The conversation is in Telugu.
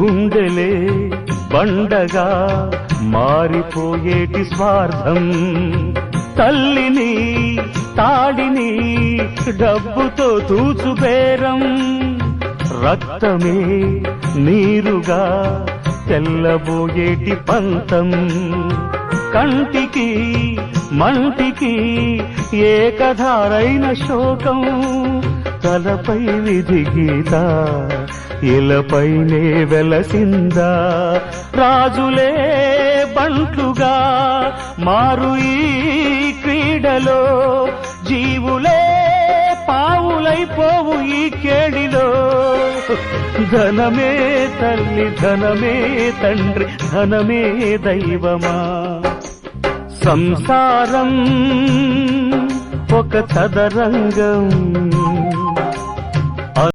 గుండెలే బండగా మారిపోయేటి స్వార్థం, తల్లిని తాడిని డబ్బుతో తూచుబేరం, రక్తమే నీరుగా తెల్లబోయేటి పంతం, కంటికి మంటికి ఏకధారైన శోకం, తలపై విధి గీత ఇలపైనే వెలసిందా, రాజులే బంట్లుగా మారు ఈ క్రీడలో, జీవులే పావులైపోవు ఈ కేడిలో, ధనమే తల్లి ధనమే తండ్రి ధనమే దైవమా, సంసారం ఒక చదరంగం